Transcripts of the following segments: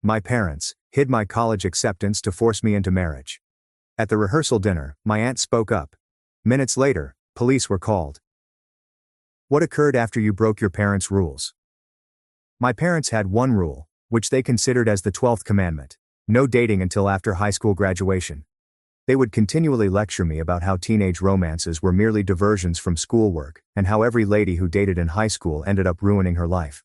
my parents, hid my college acceptance to force me into marriage. At the rehearsal dinner, my aunt spoke up. Minutes later, police were called. What occurred after you broke your parents' rules? My parents had one rule, which they considered as the 12th commandment: no dating until after high school graduation. They would continually lecture me about how teenage romances were merely diversions from schoolwork, and how every lady who dated in high school ended up ruining her life.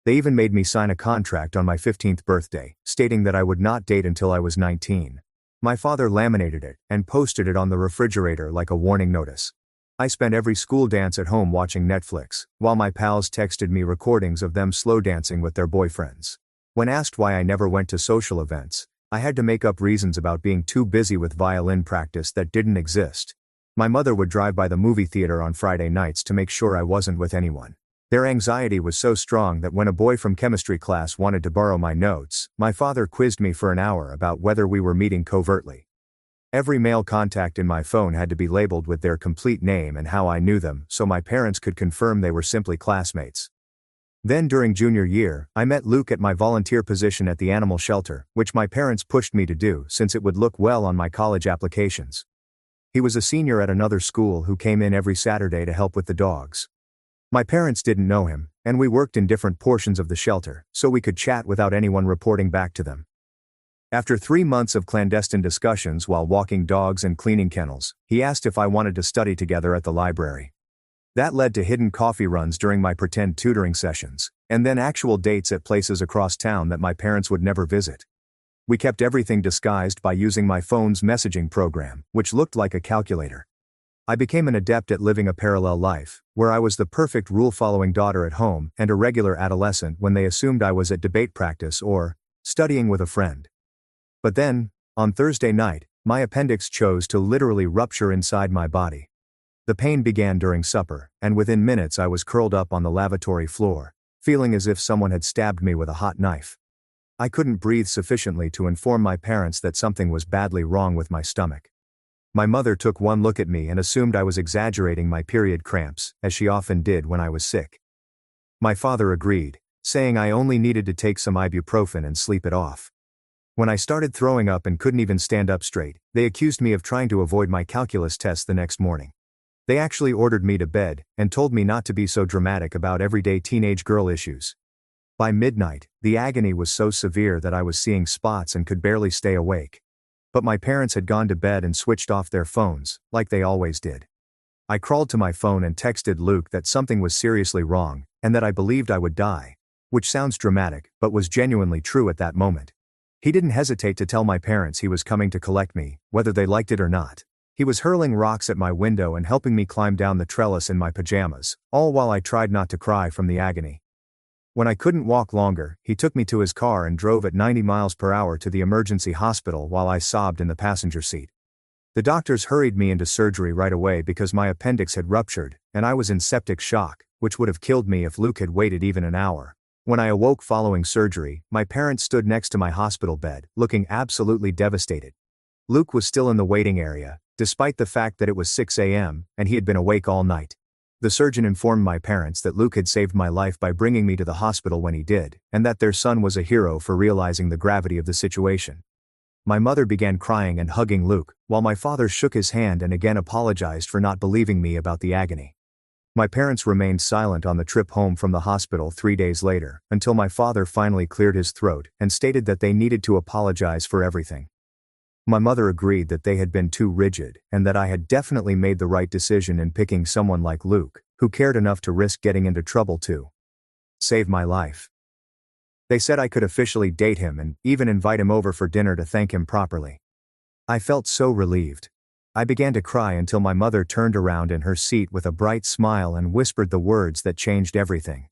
They even made me sign a contract on my 15th birthday, stating that I would not date until I was 19. My father laminated it and posted it on the refrigerator like a warning notice. I spent every school dance at home watching Netflix, while my pals texted me recordings of them slow dancing with their boyfriends. When asked why I never went to social events, I had to make up reasons about being too busy with violin practice that didn't exist. My mother would drive by the movie theater on Friday nights to make sure I wasn't with anyone. Their anxiety was so strong that when a boy from chemistry class wanted to borrow my notes, my father quizzed me for an hour about whether we were meeting covertly. Every male contact in my phone had to be labeled with their complete name and how I knew them, so my parents could confirm they were simply classmates. Then during junior year, I met Luke at my volunteer position at the animal shelter, which my parents pushed me to do since it would look well on my college applications. He was a senior at another school who came in every Saturday to help with the dogs. My parents didn't know him, and we worked in different portions of the shelter, so we could chat without anyone reporting back to them. After 3 months of clandestine discussions while walking dogs and cleaning kennels, he asked if I wanted to study together at the library. That led to hidden coffee runs during my pretend tutoring sessions, and then actual dates at places across town that my parents would never visit. We kept everything disguised by using my phone's messaging program, which looked like a calculator. I became an adept at living a parallel life, where I was the perfect rule-following daughter at home and a regular adolescent when they assumed I was at debate practice or studying with a friend. But then, on Thursday night, my appendix chose to literally rupture inside my body. The pain began during supper, and within minutes I was curled up on the lavatory floor, feeling as if someone had stabbed me with a hot knife. I couldn't breathe sufficiently to inform my parents that something was badly wrong with my stomach. My mother took one look at me and assumed I was exaggerating my period cramps, as she often did when I was sick. My father agreed, saying I only needed to take some ibuprofen and sleep it off. When I started throwing up and couldn't even stand up straight, they accused me of trying to avoid my calculus test the next morning. They actually ordered me to bed, and told me not to be so dramatic about everyday teenage girl issues. By midnight, the agony was so severe that I was seeing spots and could barely stay awake. But my parents had gone to bed and switched off their phones, like they always did. I crawled to my phone and texted Luke that something was seriously wrong, and that I believed I would die. Which sounds dramatic, but was genuinely true at that moment. He didn't hesitate to tell my parents he was coming to collect me, whether they liked it or not. He was hurling rocks at my window and helping me climb down the trellis in my pajamas, all while I tried not to cry from the agony. When I couldn't walk longer, he took me to his car and drove at 90 miles per hour to the emergency hospital while I sobbed in the passenger seat. The doctors hurried me into surgery right away because my appendix had ruptured, and I was in septic shock, which would have killed me if Luke had waited even an hour. When I awoke following surgery, my parents stood next to my hospital bed, looking absolutely devastated. Luke was still in the waiting area, despite the fact that it was 6 a.m., and he had been awake all night. The surgeon informed my parents that Luke had saved my life by bringing me to the hospital when he did, and that their son was a hero for realizing the gravity of the situation. My mother began crying and hugging Luke, while my father shook his hand and again apologized for not believing me about the agony. My parents remained silent on the trip home from the hospital 3 days later, until my father finally cleared his throat and stated that they needed to apologize for everything. My mother agreed that they had been too rigid, and that I had definitely made the right decision in picking someone like Luke, who cared enough to risk getting into trouble to save my life. They said I could officially date him and even invite him over for dinner to thank him properly. I felt so relieved. I began to cry until my mother turned around in her seat with a bright smile and whispered the words that changed everything.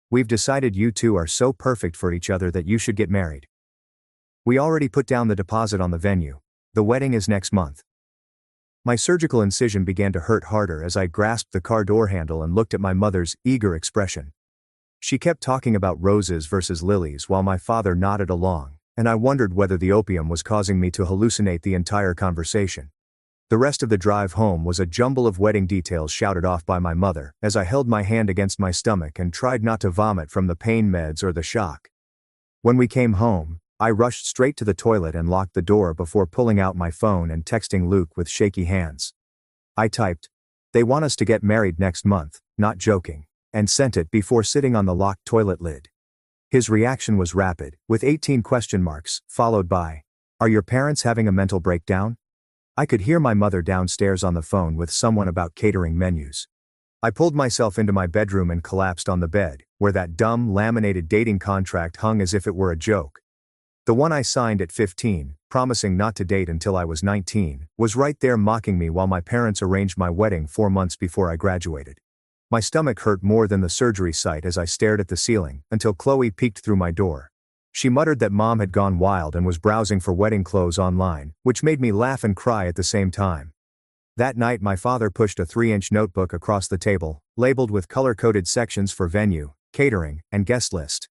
"We've decided you two are so perfect for each other that you should get married. We already put down the deposit on the venue. The wedding is next month." My surgical incision began to hurt harder as I grasped the car door handle and looked at my mother's eager expression. She kept talking about roses versus lilies while my father nodded along, and I wondered whether the opium was causing me to hallucinate the entire conversation. The rest of the drive home was a jumble of wedding details shouted off by my mother as I held my hand against my stomach and tried not to vomit from the pain meds or the shock. When we came home, I rushed straight to the toilet and locked the door before pulling out my phone and texting Luke with shaky hands. I typed, "They want us to get married next month, not joking," and sent it before sitting on the locked toilet lid. His reaction was rapid, with 18 question marks, followed by, "Are your parents having a mental breakdown?" I could hear my mother downstairs on the phone with someone about catering menus. I pulled myself into my bedroom and collapsed on the bed, where that dumb laminated dating contract hung as if it were a joke. The one I signed at 15, promising not to date until I was 19, was right there mocking me while my parents arranged my wedding 4 months before I graduated. My stomach hurt more than the surgery site as I stared at the ceiling, until Chloe peeked through my door. She muttered that Mom had gone wild and was browsing for wedding clothes online, which made me laugh and cry at the same time. That night my father pushed a 3-inch notebook across the table, labeled with color-coded sections for venue, catering, and guest list.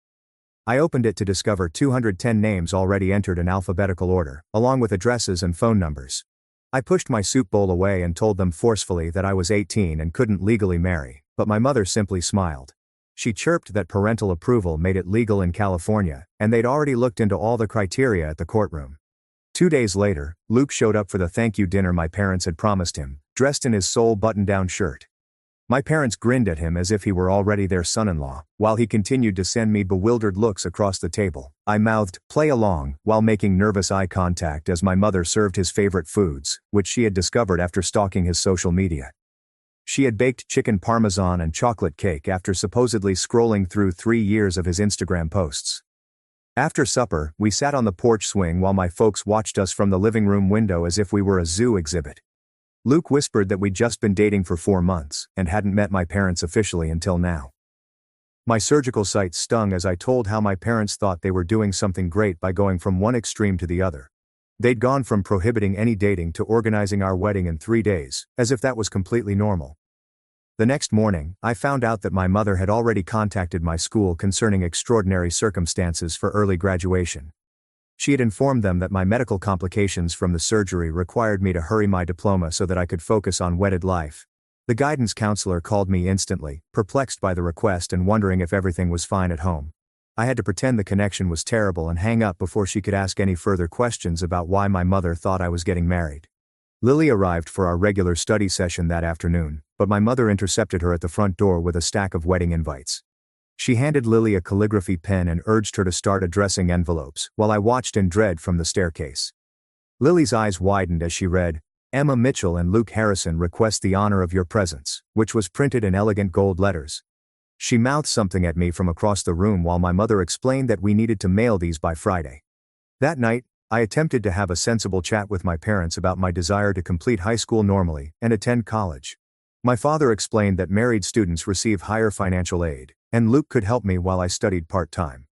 I opened it to discover 210 names already entered in alphabetical order, along with addresses and phone numbers. I pushed my soup bowl away and told them forcefully that I was 18 and couldn't legally marry, but my mother simply smiled. She chirped that parental approval made it legal in California, and they'd already looked into all the criteria at the courtroom. 2 days later, Luke showed up for the thank you dinner my parents had promised him, dressed in his sole button-down shirt. My parents grinned at him as if he were already their son-in-law, while he continued to send me bewildered looks across the table. I mouthed, "Play along," while making nervous eye contact as my mother served his favorite foods, which she had discovered after stalking his social media. She had baked chicken parmesan and chocolate cake after supposedly scrolling through 3 years of his Instagram posts. After supper, we sat on the porch swing while my folks watched us from the living room window as if we were a zoo exhibit. Luke whispered that we'd just been dating for 4 months, and hadn't met my parents officially until now. My surgical site stung as I told how my parents thought they were doing something great by going from one extreme to the other. They'd gone from prohibiting any dating to organizing our wedding in 3 days, as if that was completely normal. The next morning, I found out that my mother had already contacted my school concerning extraordinary circumstances for early graduation. She had informed them that my medical complications from the surgery required me to hurry my diploma so that I could focus on wedded life. The guidance counselor called me instantly, perplexed by the request and wondering if everything was fine at home. I had to pretend the connection was terrible and hang up before she could ask any further questions about why my mother thought I was getting married. Lily arrived for our regular study session that afternoon, but my mother intercepted her at the front door with a stack of wedding invites. She handed Lily a calligraphy pen and urged her to start addressing envelopes, while I watched in dread from the staircase. Lily's eyes widened as she read, "Emma Mitchell and Luke Harrison request the honor of your presence," which was printed in elegant gold letters. She mouthed something at me from across the room while my mother explained that we needed to mail these by Friday. That night, I attempted to have a sensible chat with my parents about my desire to complete high school normally and attend college. My father explained that married students receive higher financial aid, and Luke could help me while I studied part-time.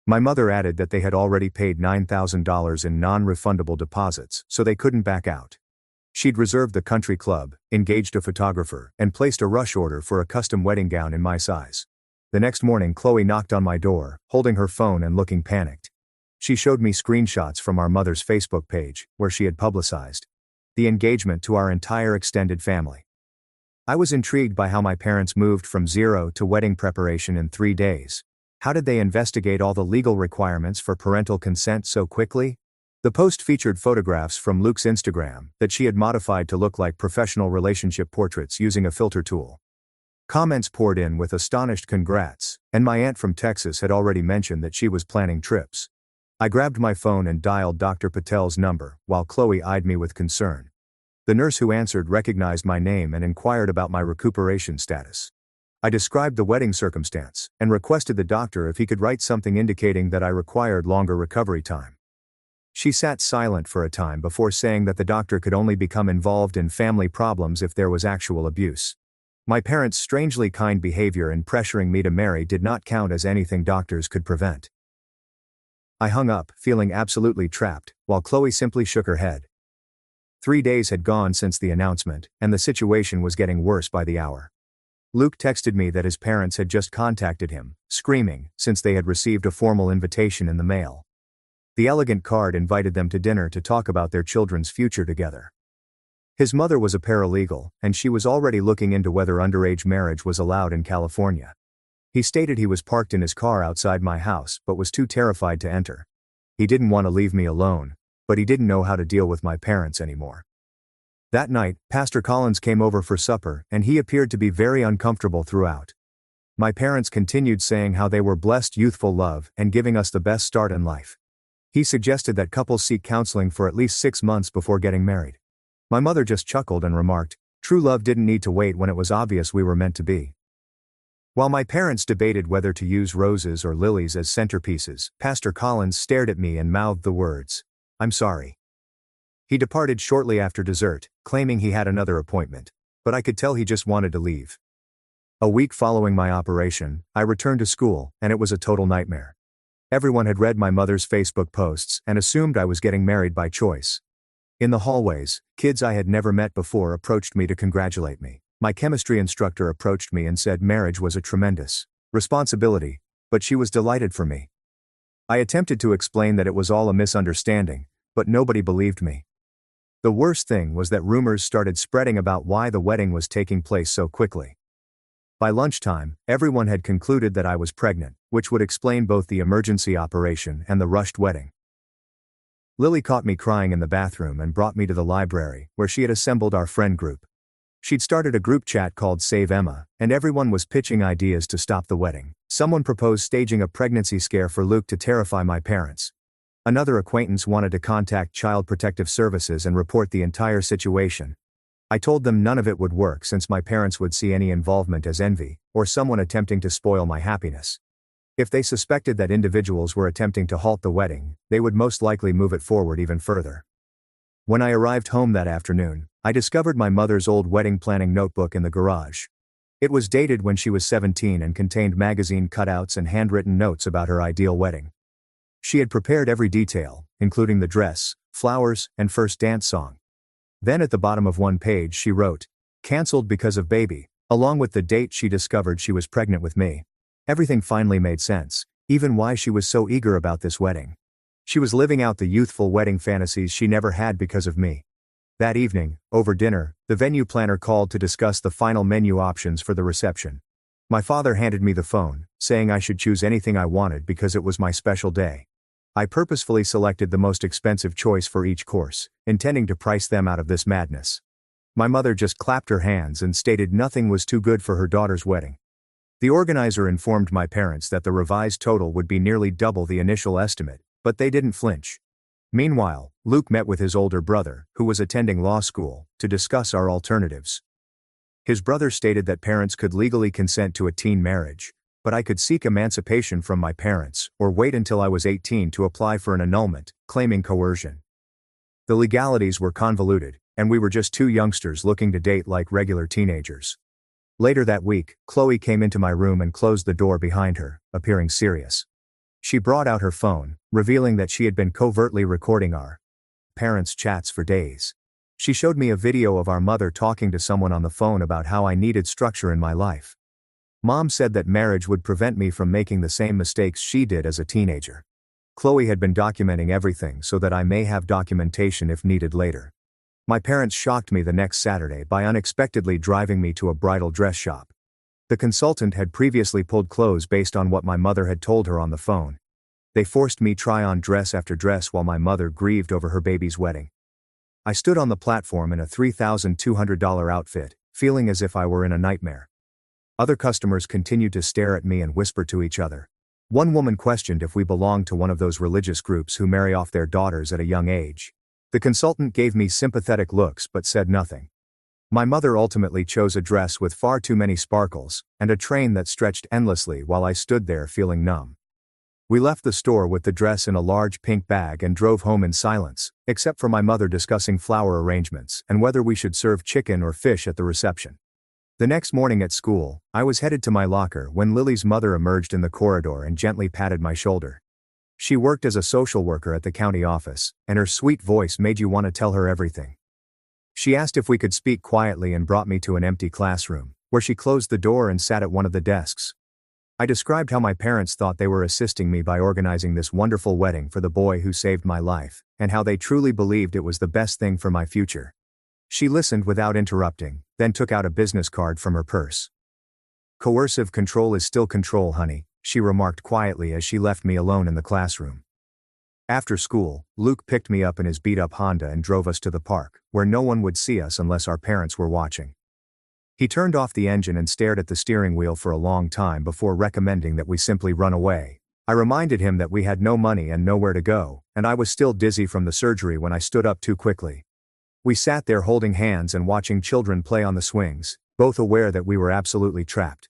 My mother added that they had already paid $9,000 in non-refundable deposits, so they couldn't back out. She'd reserved the country club, engaged a photographer, and placed a rush order for a custom wedding gown in my size. The next morning Chloe knocked on my door, holding her phone and looking panicked. She showed me screenshots from our mother's Facebook page, where she had publicized the engagement to our entire extended family. I was intrigued by how my parents moved from zero to wedding preparation in 3 days. How did they investigate all the legal requirements for parental consent so quickly? The post featured photographs from Luke's Instagram that she had modified to look like professional relationship portraits using a filter tool. Comments poured in with astonished congrats, and my aunt from Texas had already mentioned that she was planning trips. I grabbed my phone and dialed Dr. Patel's number, while Chloe eyed me with concern. The nurse who answered recognized my name and inquired about my recuperation status. I described the wedding circumstance, and requested the doctor if he could write something indicating that I required longer recovery time. She sat silent for a time before saying that the doctor could only become involved in family problems if there was actual abuse. My parents' strangely kind behavior in pressuring me to marry did not count as anything doctors could prevent. I hung up, feeling absolutely trapped, while Chloe simply shook her head. 3 days had gone since the announcement, and the situation was getting worse by the hour. Luke texted me that his parents had just contacted him, screaming, since they had received a formal invitation in the mail. The elegant card invited them to dinner to talk about their children's future together. His mother was a paralegal, and she was already looking into whether underage marriage was allowed in California. He stated he was parked in his car outside my house but was too terrified to enter. He didn't want to leave me alone, but he didn't know how to deal with my parents anymore. That night, Pastor Collins came over for supper, and he appeared to be very uncomfortable throughout. My parents continued saying how they were blessed youthful love and giving us the best start in life. He suggested that couples seek counseling for at least 6 months before getting married. My mother just chuckled and remarked, "True love didn't need to wait when it was obvious we were meant to be." While my parents debated whether to use roses or lilies as centerpieces, Pastor Collins stared at me and mouthed the words, "I'm sorry." He departed shortly after dessert, claiming he had another appointment, but I could tell he just wanted to leave. A week following my operation, I returned to school, and it was a total nightmare. Everyone had read my mother's Facebook posts and assumed I was getting married by choice. In the hallways, kids I had never met before approached me to congratulate me. My chemistry instructor approached me and said marriage was a tremendous responsibility, but she was delighted for me. I attempted to explain that it was all a misunderstanding, but nobody believed me. The worst thing was that rumors started spreading about why the wedding was taking place so quickly. By lunchtime, everyone had concluded that I was pregnant, which would explain both the emergency operation and the rushed wedding. Lily caught me crying in the bathroom and brought me to the library, where she had assembled our friend group. She'd started a group chat called Save Emma, and everyone was pitching ideas to stop the wedding. Someone proposed staging a pregnancy scare for Luke to terrify my parents. Another acquaintance wanted to contact Child Protective Services and report the entire situation. I told them none of it would work since my parents would see any involvement as envy, or someone attempting to spoil my happiness. If they suspected that individuals were attempting to halt the wedding, they would most likely move it forward even further. When I arrived home that afternoon, I discovered my mother's old wedding planning notebook in the garage. It was dated when she was 17 and contained magazine cutouts and handwritten notes about her ideal wedding. She had prepared every detail, including the dress, flowers, and first dance song. Then at the bottom of one page she wrote, "Cancelled because of baby," along with the date she discovered she was pregnant with me. Everything finally made sense, even why she was so eager about this wedding. She was living out the youthful wedding fantasies she never had because of me. That evening, over dinner, the venue planner called to discuss the final menu options for the reception. My father handed me the phone, saying I should choose anything I wanted because it was my special day. I purposefully selected the most expensive choice for each course, intending to price them out of this madness. My mother just clapped her hands and stated nothing was too good for her daughter's wedding. The organizer informed my parents that the revised total would be nearly double the initial estimate, but they didn't flinch. Meanwhile, Luke met with his older brother, who was attending law school, to discuss our alternatives. His brother stated that parents could legally consent to a teen marriage, but I could seek emancipation from my parents, or wait until I was 18 to apply for an annulment, claiming coercion. The legalities were convoluted, and we were just two youngsters looking to date like regular teenagers. Later that week, Chloe came into my room and closed the door behind her, appearing serious. She brought out her phone, revealing that she had been covertly recording our parents' chats for days. She showed me a video of our mother talking to someone on the phone about how I needed structure in my life. Mom said that marriage would prevent me from making the same mistakes she did as a teenager. Chloe had been documenting everything so that I may have documentation if needed later. My parents shocked me the next Saturday by unexpectedly driving me to a bridal dress shop. The consultant had previously pulled clothes based on what my mother had told her on the phone. They forced me try on dress after dress while my mother grieved over her baby's wedding. I stood on the platform in a $3,200 outfit, feeling as if I were in a nightmare. Other customers continued to stare at me and whisper to each other. One woman questioned if we belonged to one of those religious groups who marry off their daughters at a young age. The consultant gave me sympathetic looks but said nothing. My mother ultimately chose a dress with far too many sparkles, and a train that stretched endlessly while I stood there feeling numb. We left the store with the dress in a large pink bag and drove home in silence, except for my mother discussing flower arrangements and whether we should serve chicken or fish at the reception. The next morning at school, I was headed to my locker when Lily's mother emerged in the corridor and gently patted my shoulder. She worked as a social worker at the county office, and her sweet voice made you want to tell her everything. She asked if we could speak quietly and brought me to an empty classroom, where she closed the door and sat at one of the desks. I described how my parents thought they were assisting me by organizing this wonderful wedding for the boy who saved my life, and how they truly believed it was the best thing for my future. She listened without interrupting, then took out a business card from her purse. "Coercive control is still control, honey," she remarked quietly as she left me alone in the classroom. After school, Luke picked me up in his beat-up Honda and drove us to the park, where no one would see us unless our parents were watching. He turned off the engine and stared at the steering wheel for a long time before recommending that we simply run away. I reminded him that we had no money and nowhere to go, and I was still dizzy from the surgery when I stood up too quickly. We sat there holding hands and watching children play on the swings, both aware that we were absolutely trapped.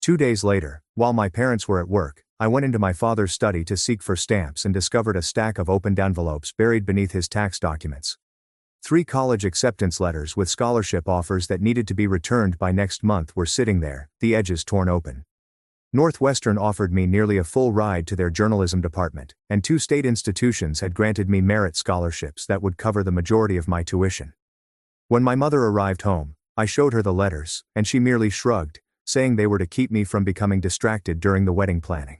2 days later, while my parents were at work, I went into my father's study to seek for stamps and discovered a stack of opened envelopes buried beneath his tax documents. 3 college acceptance letters with scholarship offers that needed to be returned by next month were sitting there, the edges torn open. Northwestern offered me nearly a full ride to their journalism department, and 2 state institutions had granted me merit scholarships that would cover the majority of my tuition. When my mother arrived home, I showed her the letters, and she merely shrugged, saying they were to keep me from becoming distracted during the wedding planning.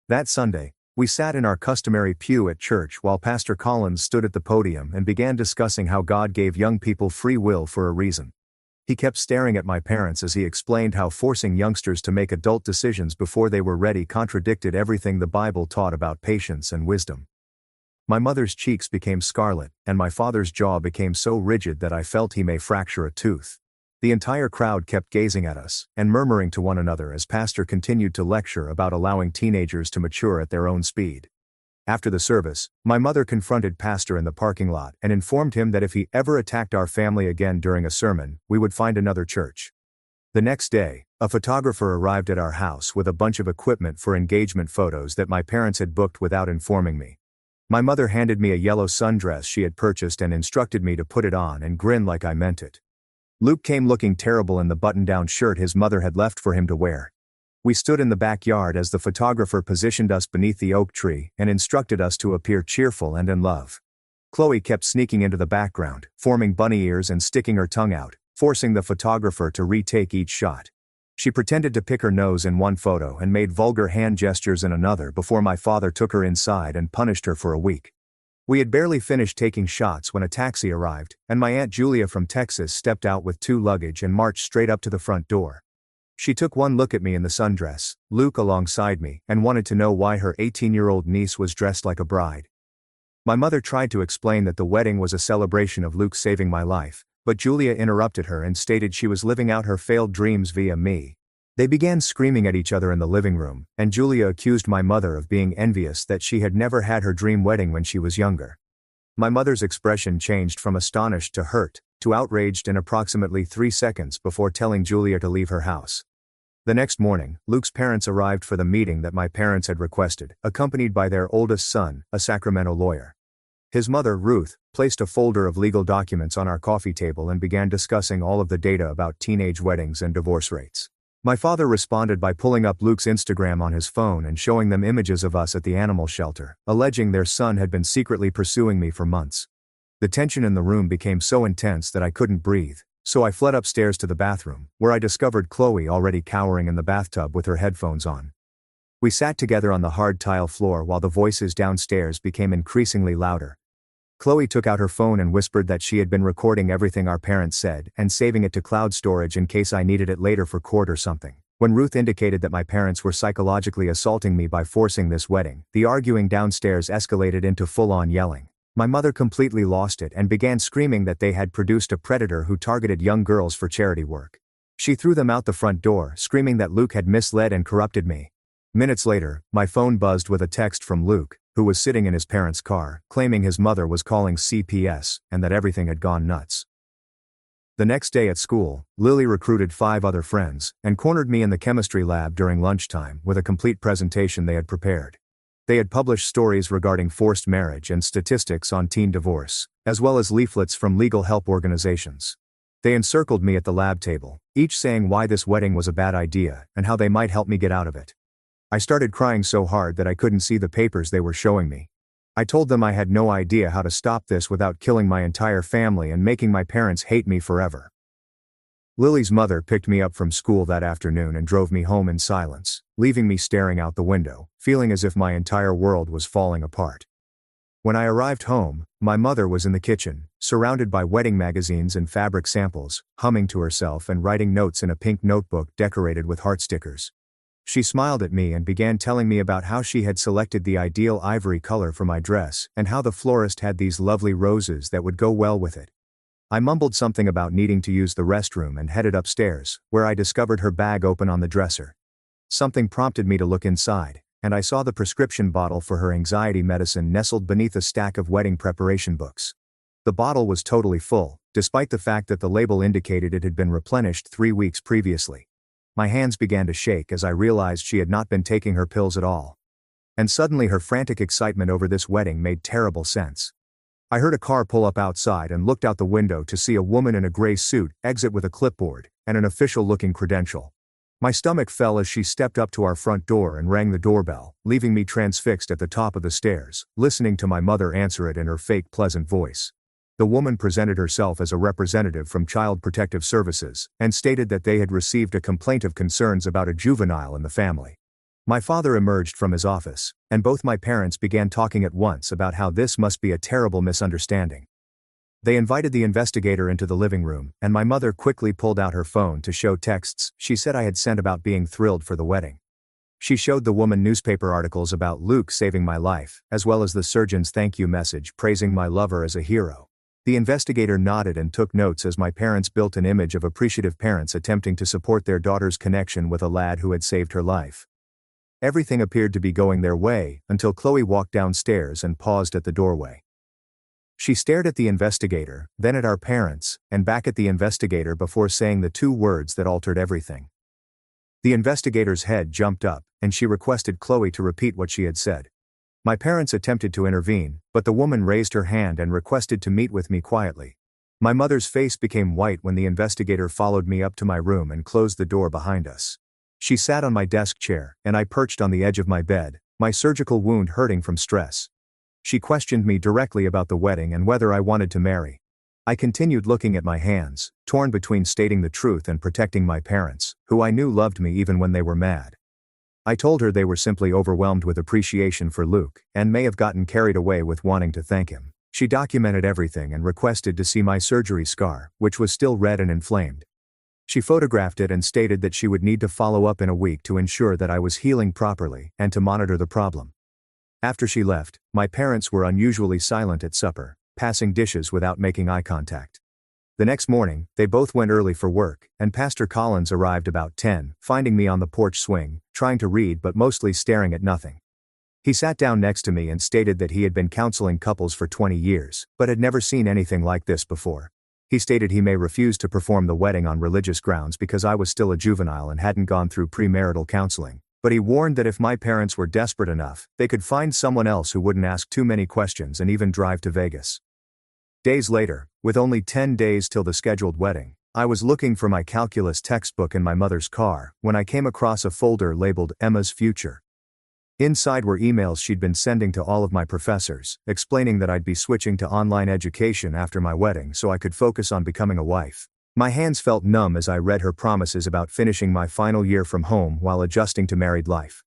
That Sunday, we sat in our customary pew at church while Pastor Collins stood at the podium and began discussing how God gave young people free will for a reason. He kept staring at my parents as he explained how forcing youngsters to make adult decisions before they were ready contradicted everything the Bible taught about patience and wisdom. My mother's cheeks became scarlet, and my father's jaw became so rigid that I felt he may fracture a tooth. The entire crowd kept gazing at us and murmuring to one another as Pastor continued to lecture about allowing teenagers to mature at their own speed. After the service, my mother confronted Pastor in the parking lot and informed him that if he ever attacked our family again during a sermon, we would find another church. The next day, a photographer arrived at our house with a bunch of equipment for engagement photos that my parents had booked without informing me. My mother handed me a yellow sundress she had purchased and instructed me to put it on and grin like I meant it. Luke came looking terrible in the button-down shirt his mother had left for him to wear. We stood in the backyard as the photographer positioned us beneath the oak tree and instructed us to appear cheerful and in love. Chloe kept sneaking into the background, forming bunny ears and sticking her tongue out, forcing the photographer to retake each shot. She pretended to pick her nose in one photo and made vulgar hand gestures in another before my father took her inside and punished her for a week. We had barely finished taking shots when a taxi arrived, and my Aunt Julia from Texas stepped out with 2 luggage and marched straight up to the front door. She took one look at me in the sundress, Luke alongside me, and wanted to know why her 18-year-old niece was dressed like a bride. My mother tried to explain that the wedding was a celebration of Luke saving my life, but Julia interrupted her and stated she was living out her failed dreams via me. They began screaming at each other in the living room, and Julia accused my mother of being envious that she had never had her dream wedding when she was younger. My mother's expression changed from astonished to hurt, to outraged in approximately 3 seconds before telling Julia to leave her house. The next morning, Luke's parents arrived for the meeting that my parents had requested, accompanied by their oldest son, a Sacramento lawyer. His mother, Ruth, placed a folder of legal documents on our coffee table and began discussing all of the data about teenage weddings and divorce rates. My father responded by pulling up Luke's Instagram on his phone and showing them images of us at the animal shelter, alleging their son had been secretly pursuing me for months. The tension in the room became so intense that I couldn't breathe, so I fled upstairs to the bathroom, where I discovered Chloe already cowering in the bathtub with her headphones on. We sat together on the hard tile floor while the voices downstairs became increasingly louder. Chloe took out her phone and whispered that she had been recording everything our parents said and saving it to cloud storage in case I needed it later for court or something. When Ruth indicated that my parents were psychologically assaulting me by forcing this wedding, the arguing downstairs escalated into full-on yelling. My mother completely lost it and began screaming that they had produced a predator who targeted young girls for charity work. She threw them out the front door, screaming that Luke had misled and corrupted me. Minutes later, my phone buzzed with a text from Luke, who was sitting in his parents' car, claiming his mother was calling CPS and that everything had gone nuts. The next day at school, Lily recruited 5 other friends and cornered me in the chemistry lab during lunchtime with a complete presentation they had prepared. They had published stories regarding forced marriage and statistics on teen divorce, as well as leaflets from legal help organizations. They encircled me at the lab table, each saying why this wedding was a bad idea and how they might help me get out of it. I started crying so hard that I couldn't see the papers they were showing me. I told them I had no idea how to stop this without killing my entire family and making my parents hate me forever. Lily's mother picked me up from school that afternoon and drove me home in silence, leaving me staring out the window, feeling as if my entire world was falling apart. When I arrived home, my mother was in the kitchen, surrounded by wedding magazines and fabric samples, humming to herself and writing notes in a pink notebook decorated with heart stickers. She smiled at me and began telling me about how she had selected the ideal ivory color for my dress and how the florist had these lovely roses that would go well with it. I mumbled something about needing to use the restroom and headed upstairs, where I discovered her bag open on the dresser. Something prompted me to look inside, and I saw the prescription bottle for her anxiety medicine nestled beneath a stack of wedding preparation books. The bottle was totally full, despite the fact that the label indicated it had been replenished 3 weeks previously. My hands began to shake as I realized she had not been taking her pills at all. And suddenly her frantic excitement over this wedding made terrible sense. I heard a car pull up outside and looked out the window to see a woman in a gray suit exit with a clipboard and an official-looking credential. My stomach fell as she stepped up to our front door and rang the doorbell, leaving me transfixed at the top of the stairs, listening to my mother answer it in her fake pleasant voice. The woman presented herself as a representative from Child Protective Services and stated that they had received a complaint of concerns about a juvenile in the family. My father emerged from his office, and both my parents began talking at once about how this must be a terrible misunderstanding. They invited the investigator into the living room, and my mother quickly pulled out her phone to show texts she said I had sent about being thrilled for the wedding. She showed the woman newspaper articles about Luke saving my life, as well as the surgeon's thank you message praising my lover as a hero. The investigator nodded and took notes as my parents built an image of appreciative parents attempting to support their daughter's connection with a lad who had saved her life. Everything appeared to be going their way until Chloe walked downstairs and paused at the doorway. She stared at the investigator, then at our parents, and back at the investigator before saying the 2 words that altered everything. The investigator's head jumped up, and she requested Chloe to repeat what she had said. My parents attempted to intervene, but the woman raised her hand and requested to meet with me quietly. My mother's face became white when the investigator followed me up to my room and closed the door behind us. She sat on my desk chair, and I perched on the edge of my bed, my surgical wound hurting from stress. She questioned me directly about the wedding and whether I wanted to marry. I continued looking at my hands, torn between stating the truth and protecting my parents, who I knew loved me even when they were mad. I told her they were simply overwhelmed with appreciation for Luke, and may have gotten carried away with wanting to thank him. She documented everything and requested to see my surgery scar, which was still red and inflamed. She photographed it and stated that she would need to follow up in a week to ensure that I was healing properly and to monitor the problem. After she left, my parents were unusually silent at supper, passing dishes without making eye contact. The next morning, they both went early for work, and Pastor Collins arrived about 10, finding me on the porch swing, trying to read but mostly staring at nothing. He sat down next to me and stated that he had been counseling couples for 20 years, but had never seen anything like this before. He stated he may refuse to perform the wedding on religious grounds because I was still a juvenile and hadn't gone through premarital counseling, but he warned that if my parents were desperate enough, they could find someone else who wouldn't ask too many questions and even drive to Vegas. Days later, with only 10 days till the scheduled wedding, I was looking for my calculus textbook in my mother's car when I came across a folder labeled Emma's Future. Inside were emails she'd been sending to all of my professors, explaining that I'd be switching to online education after my wedding so I could focus on becoming a wife. My hands felt numb as I read her promises about finishing my final year from home while adjusting to married life.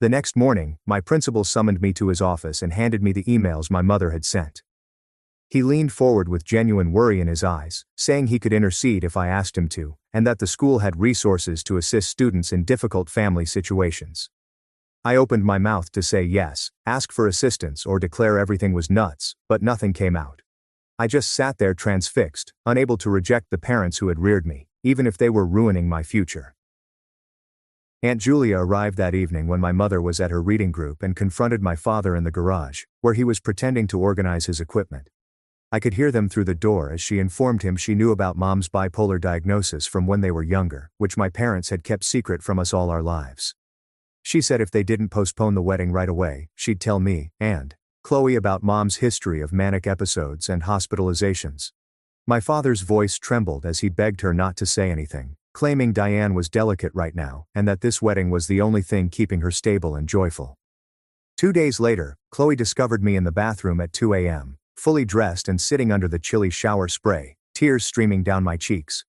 The next morning, my principal summoned me to his office and handed me the emails my mother had sent. He leaned forward with genuine worry in his eyes, saying he could intercede if I asked him to, and that the school had resources to assist students in difficult family situations. I opened my mouth to say yes, ask for assistance or declare everything was nuts, but nothing came out. I just sat there transfixed, unable to reject the parents who had reared me, even if they were ruining my future. Aunt Julia arrived that evening when my mother was at her reading group and confronted my father in the garage, where he was pretending to organize his equipment. I could hear them through the door as she informed him she knew about Mom's bipolar diagnosis from when they were younger, which my parents had kept secret from us all our lives. She said if they didn't postpone the wedding right away, she'd tell me and Chloe about Mom's history of manic episodes and hospitalizations. My father's voice trembled as he begged her not to say anything, claiming Diane was delicate right now and that this wedding was the only thing keeping her stable and joyful. 2 days later, Chloe discovered me in the bathroom at 2 a.m., fully dressed and sitting under the chilly shower spray, tears streaming down my cheeks.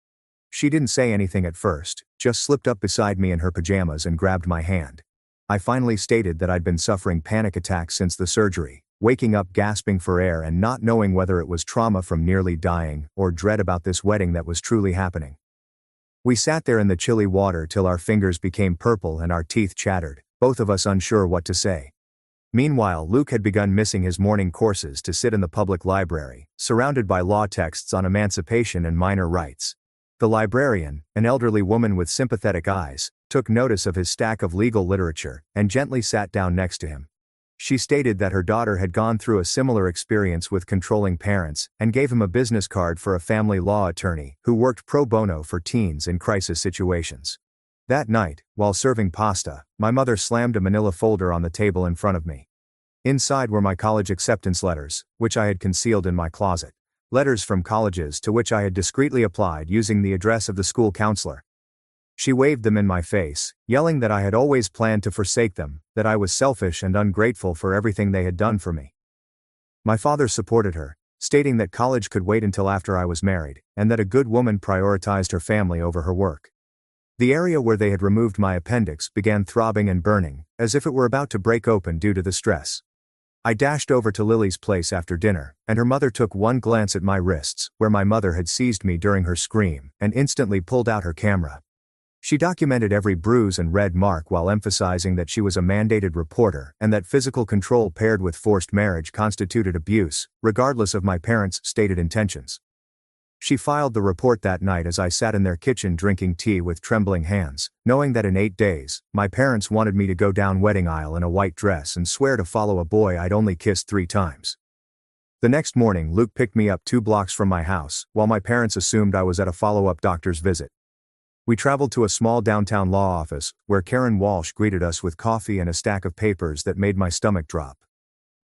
She didn't say anything at first, just slipped up beside me in her pajamas and grabbed my hand. I finally stated that I'd been suffering panic attacks since the surgery, waking up gasping for air and not knowing whether it was trauma from nearly dying or dread about this wedding that was truly happening. We sat there in the chilly water till our fingers became purple and our teeth chattered, both of us unsure what to say. Meanwhile, Luke had begun missing his morning courses to sit in the public library, surrounded by law texts on emancipation and minor rights. The librarian, an elderly woman with sympathetic eyes, took notice of his stack of legal literature and gently sat down next to him. She stated that her daughter had gone through a similar experience with controlling parents and gave him a business card for a family law attorney who worked pro bono for teens in crisis situations. That night, while serving pasta, my mother slammed a manila folder on the table in front of me. Inside were my college acceptance letters, which I had concealed in my closet. Letters from colleges to which I had discreetly applied using the address of the school counselor. She waved them in my face, yelling that I had always planned to forsake them, that I was selfish and ungrateful for everything they had done for me. My father supported her, stating that college could wait until after I was married, and that a good woman prioritized her family over her work. The area where they had removed my appendix began throbbing and burning, as if it were about to break open due to the stress. I dashed over to Lily's place after dinner, and her mother took one glance at my wrists, where my mother had seized me during her scream, and instantly pulled out her camera. She documented every bruise and red mark while emphasizing that she was a mandated reporter and that physical control paired with forced marriage constituted abuse, regardless of my parents' stated intentions. She filed the report that night as I sat in their kitchen drinking tea with trembling hands, knowing that in 8 days, my parents wanted me to go down wedding aisle in a white dress and swear to follow a boy I'd only kissed 3 times. The next morning, Luke picked me up 2 blocks from my house, while my parents assumed I was at a follow-up doctor's visit. We traveled to a small downtown law office, where Karen Walsh greeted us with coffee and a stack of papers that made my stomach drop.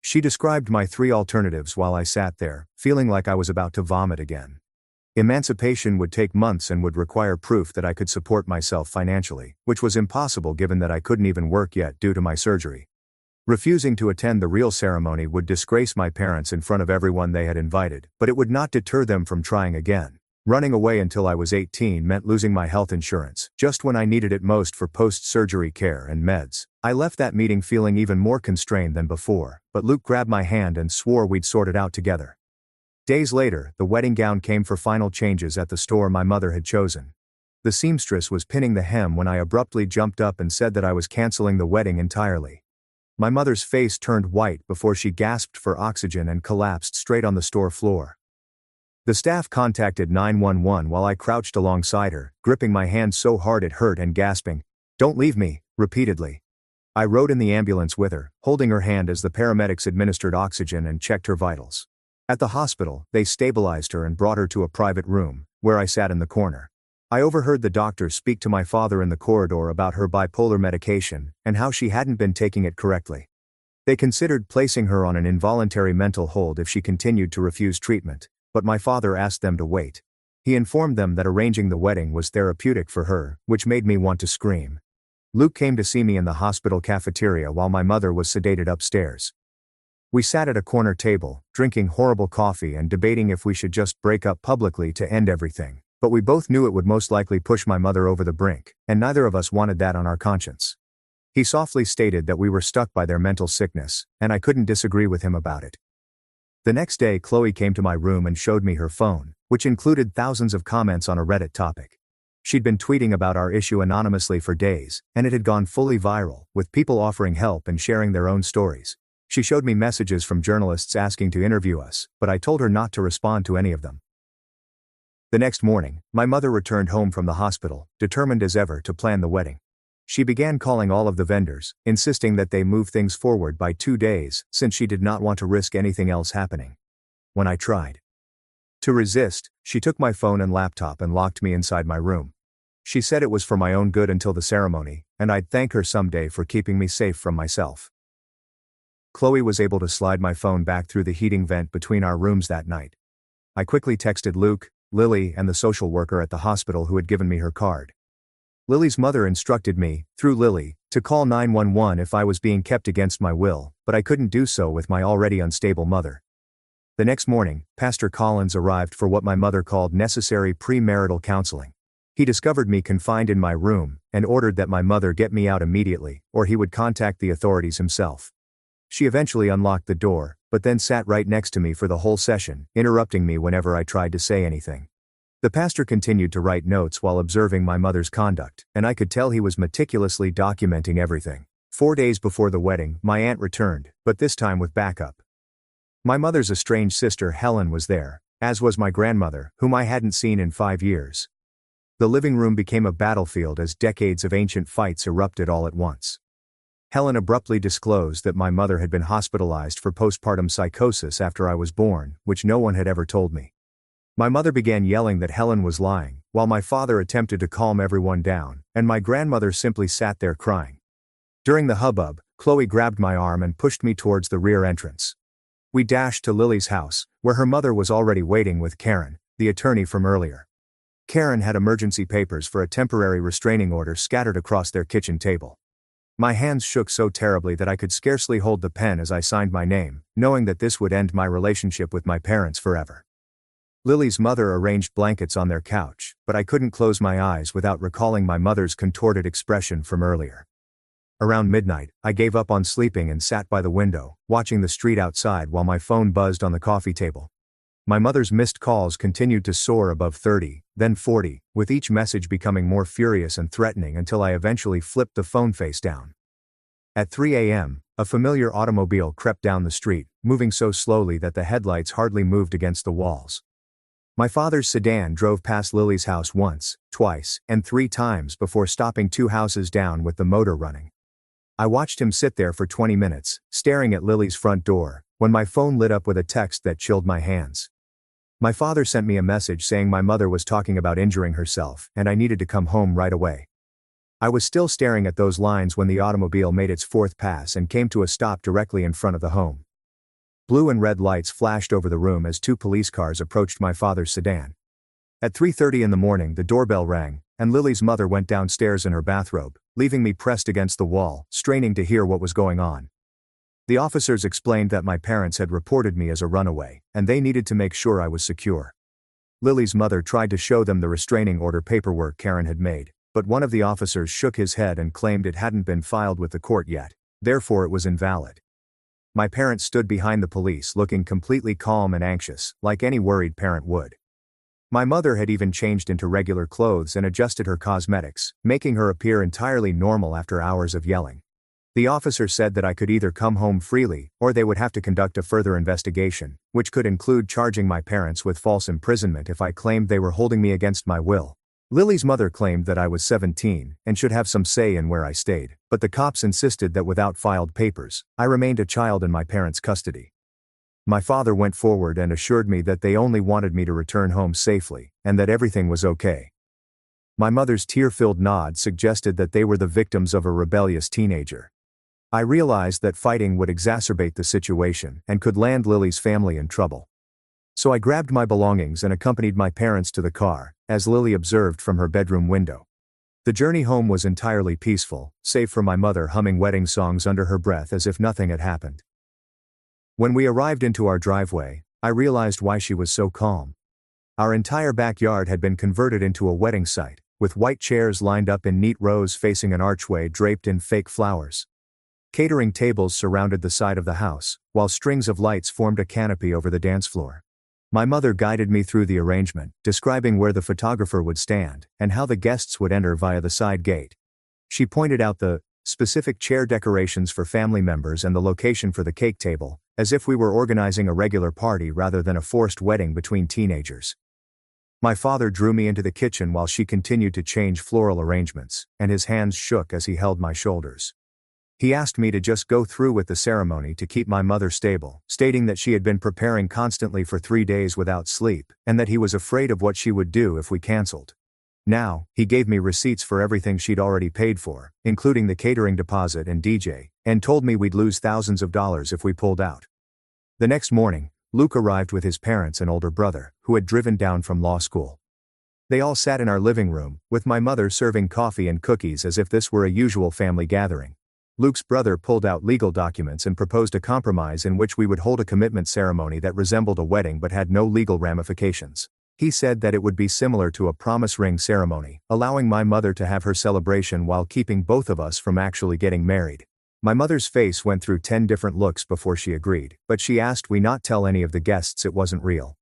She described my 3 alternatives while I sat there, feeling like I was about to vomit again. Emancipation would take months and would require proof that I could support myself financially, which was impossible given that I couldn't even work yet due to my surgery. Refusing to attend the real ceremony would disgrace my parents in front of everyone they had invited, but it would not deter them from trying again. Running away until I was 18 meant losing my health insurance, just when I needed it most for post-surgery care and meds. I left that meeting feeling even more constrained than before, but Luke grabbed my hand and swore we'd sort it out together. Days later, the wedding gown came for final changes at the store my mother had chosen. The seamstress was pinning the hem when I abruptly jumped up and said that I was canceling the wedding entirely. My mother's face turned white before she gasped for oxygen and collapsed straight on the store floor. The staff contacted 911 while I crouched alongside her, gripping my hand so hard it hurt and gasping, "Don't leave me," repeatedly. I rode in the ambulance with her, holding her hand as the paramedics administered oxygen and checked her vitals. At the hospital, they stabilized her and brought her to a private room, where I sat in the corner. I overheard the doctor speak to my father in the corridor about her bipolar medication and how she hadn't been taking it correctly. They considered placing her on an involuntary mental hold if she continued to refuse treatment, but my father asked them to wait. He informed them that arranging the wedding was therapeutic for her, which made me want to scream. Luke came to see me in the hospital cafeteria while my mother was sedated upstairs. We sat at a corner table, drinking horrible coffee and debating if we should just break up publicly to end everything, but we both knew it would most likely push my mother over the brink, and neither of us wanted that on our conscience. He softly stated that we were stuck by their mental sickness, and I couldn't disagree with him about it. The next day, Chloe came to my room and showed me her phone, which included thousands of comments on a Reddit topic. She'd been tweeting about our issue anonymously for days, and it had gone fully viral, with people offering help and sharing their own stories. She showed me messages from journalists asking to interview us, but I told her not to respond to any of them. The next morning, my mother returned home from the hospital, determined as ever to plan the wedding. She began calling all of the vendors, insisting that they move things forward by 2 days, since she did not want to risk anything else happening. When I tried to resist, she took my phone and laptop and locked me inside my room. She said it was for my own good until the ceremony, and I'd thank her someday for keeping me safe from myself. Chloe was able to slide my phone back through the heating vent between our rooms that night. I quickly texted Luke, Lily, and the social worker at the hospital who had given me her card. Lily's mother instructed me, through Lily, to call 911 if I was being kept against my will, but I couldn't do so with my already unstable mother. The next morning, Pastor Collins arrived for what my mother called necessary premarital counseling. He discovered me confined in my room and ordered that my mother get me out immediately, or he would contact the authorities himself. She eventually unlocked the door, but then sat right next to me for the whole session, interrupting me whenever I tried to say anything. The pastor continued to write notes while observing my mother's conduct, and I could tell he was meticulously documenting everything. 4 days before the wedding, my aunt returned, but this time with backup. My mother's estranged sister Helen was there, as was my grandmother, whom I hadn't seen in 5 years. The living room became a battlefield as decades of ancient fights erupted all at once. Helen abruptly disclosed that my mother had been hospitalized for postpartum psychosis after I was born, which no one had ever told me. My mother began yelling that Helen was lying, while my father attempted to calm everyone down, and my grandmother simply sat there crying. During the hubbub, Chloe grabbed my arm and pushed me towards the rear entrance. We dashed to Lily's house, where her mother was already waiting with Karen, the attorney from earlier. Karen had emergency papers for a temporary restraining order scattered across their kitchen table. My hands shook so terribly that I could scarcely hold the pen as I signed my name, knowing that this would end my relationship with my parents forever. Lily's mother arranged blankets on their couch, but I couldn't close my eyes without recalling my mother's contorted expression from earlier. Around midnight, I gave up on sleeping and sat by the window, watching the street outside while my phone buzzed on the coffee table. My mother's missed calls continued to soar above 30, then 40, with each message becoming more furious and threatening until I eventually flipped the phone face down. At 3 a.m., a familiar automobile crept down the street, moving so slowly that the headlights hardly moved against the walls. My father's sedan drove past Lily's house once, twice, and 3 times before stopping 2 houses down with the motor running. I watched him sit there for 20 minutes, staring at Lily's front door, when my phone lit up with a text that chilled my hands. My father sent me a message saying my mother was talking about injuring herself and I needed to come home right away. I was still staring at those lines when the automobile made its 4th pass and came to a stop directly in front of the home. Blue and red lights flashed over the room as 2 police cars approached my father's sedan. At 3:30 in the morning, the doorbell rang, and Lily's mother went downstairs in her bathrobe, leaving me pressed against the wall, straining to hear what was going on. The officers explained that my parents had reported me as a runaway, and they needed to make sure I was secure. Lily's mother tried to show them the restraining order paperwork Karen had made, but one of the officers shook his head and claimed it hadn't been filed with the court yet, therefore it was invalid. My parents stood behind the police looking completely calm and anxious, like any worried parent would. My mother had even changed into regular clothes and adjusted her cosmetics, making her appear entirely normal after hours of yelling. The officer said that I could either come home freely, or they would have to conduct a further investigation, which could include charging my parents with false imprisonment if I claimed they were holding me against my will. Lily's mother claimed that I was 17 and should have some say in where I stayed, but the cops insisted that without filed papers, I remained a child in my parents' custody. My father went forward and assured me that they only wanted me to return home safely, and that everything was okay. My mother's tear-filled nod suggested that they were the victims of a rebellious teenager. I realized that fighting would exacerbate the situation and could land Lily's family in trouble. So I grabbed my belongings and accompanied my parents to the car, as Lily observed from her bedroom window. The journey home was entirely peaceful, save for my mother humming wedding songs under her breath as if nothing had happened. When we arrived into our driveway, I realized why she was so calm. Our entire backyard had been converted into a wedding site, with white chairs lined up in neat rows facing an archway draped in fake flowers. Catering tables surrounded the side of the house, while strings of lights formed a canopy over the dance floor. My mother guided me through the arrangement, describing where the photographer would stand, and how the guests would enter via the side gate. She pointed out the specific chair decorations for family members and the location for the cake table, as if we were organizing a regular party rather than a forced wedding between teenagers. My father drew me into the kitchen while she continued to change floral arrangements, and his hands shook as he held my shoulders. He asked me to just go through with the ceremony to keep my mother stable, stating that she had been preparing constantly for 3 days without sleep, and that he was afraid of what she would do if we canceled. Now, he gave me receipts for everything she'd already paid for, including the catering deposit and DJ, and told me we'd lose thousands of dollars if we pulled out. The next morning, Luke arrived with his parents and older brother, who had driven down from law school. They all sat in our living room, with my mother serving coffee and cookies as if this were a usual family gathering. Luke's brother pulled out legal documents and proposed a compromise in which we would hold a commitment ceremony that resembled a wedding but had no legal ramifications. He said that it would be similar to a promise ring ceremony, allowing my mother to have her celebration while keeping both of us from actually getting married. My mother's face went through 10 different looks before she agreed, but she asked we not tell any of the guests it wasn't real.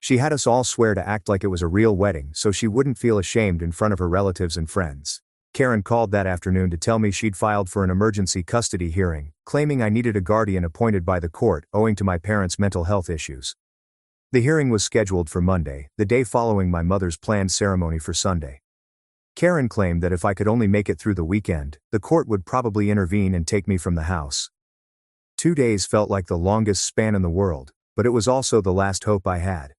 She had us all swear to act like it was a real wedding so she wouldn't feel ashamed in front of her relatives and friends. Karen called that afternoon to tell me she'd filed for an emergency custody hearing, claiming I needed a guardian appointed by the court owing to my parents' mental health issues. The hearing was scheduled for Monday, the day following my mother's planned ceremony for Sunday. Karen claimed that if I could only make it through the weekend, the court would probably intervene and take me from the house. 2 days felt like the longest span in the world, but it was also the last hope I had.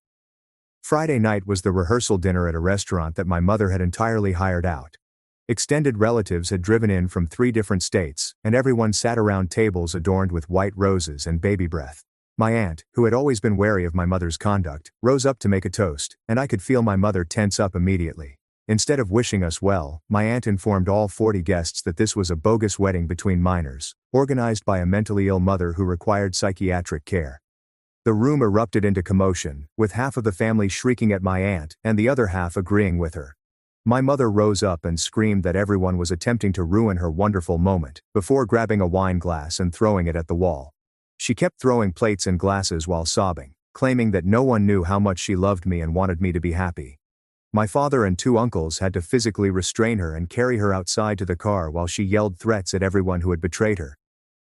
Friday night was the rehearsal dinner at a restaurant that my mother had entirely hired out. Extended relatives had driven in from 3 different states, and everyone sat around tables adorned with white roses and baby breath. My aunt, who had always been wary of my mother's conduct, rose up to make a toast, and I could feel my mother tense up immediately. Instead of wishing us well, my aunt informed all 40 guests that this was a bogus wedding between minors, organized by a mentally ill mother who required psychiatric care. The room erupted into commotion, with half of the family shrieking at my aunt and the other half agreeing with her. My mother rose up and screamed that everyone was attempting to ruin her wonderful moment, before grabbing a wine glass and throwing it at the wall. She kept throwing plates and glasses while sobbing, claiming that no one knew how much she loved me and wanted me to be happy. My father and 2 uncles had to physically restrain her and carry her outside to the car while she yelled threats at everyone who had betrayed her.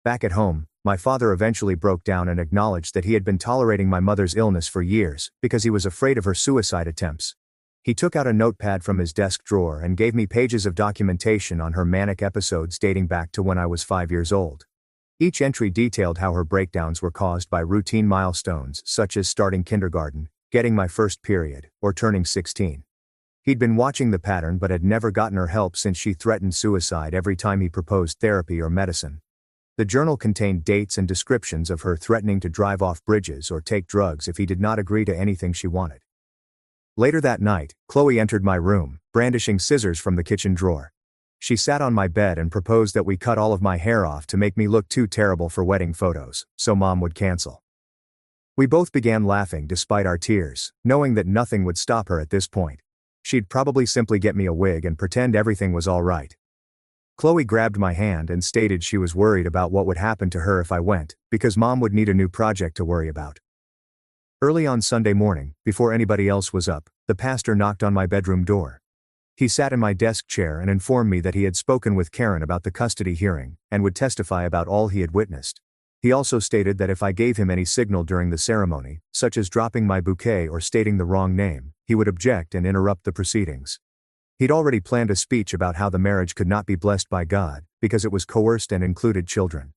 Back at home, my father eventually broke down and acknowledged that he had been tolerating my mother's illness for years because he was afraid of her suicide attempts. He took out a notepad from his desk drawer and gave me pages of documentation on her manic episodes dating back to when I was 5 years old. Each entry detailed how her breakdowns were caused by routine milestones such as starting kindergarten, getting my first period, or turning 16. He'd been watching the pattern but had never gotten her help since she threatened suicide every time he proposed therapy or medicine. The journal contained dates and descriptions of her threatening to drive off bridges or take drugs if he did not agree to anything she wanted. Later that night, Chloe entered my room, brandishing scissors from the kitchen drawer. She sat on my bed and proposed that we cut all of my hair off to make me look too terrible for wedding photos, so Mom would cancel. We both began laughing despite our tears, knowing that nothing would stop her at this point. She'd probably simply get me a wig and pretend everything was all right. Chloe grabbed my hand and stated she was worried about what would happen to her if I went, because Mom would need a new project to worry about. Early on Sunday morning, before anybody else was up, the pastor knocked on my bedroom door. He sat in my desk chair and informed me that he had spoken with Karen about the custody hearing, and would testify about all he had witnessed. He also stated that if I gave him any signal during the ceremony, such as dropping my bouquet or stating the wrong name, he would object and interrupt the proceedings. He'd already planned a speech about how the marriage could not be blessed by God, because it was coerced and included children.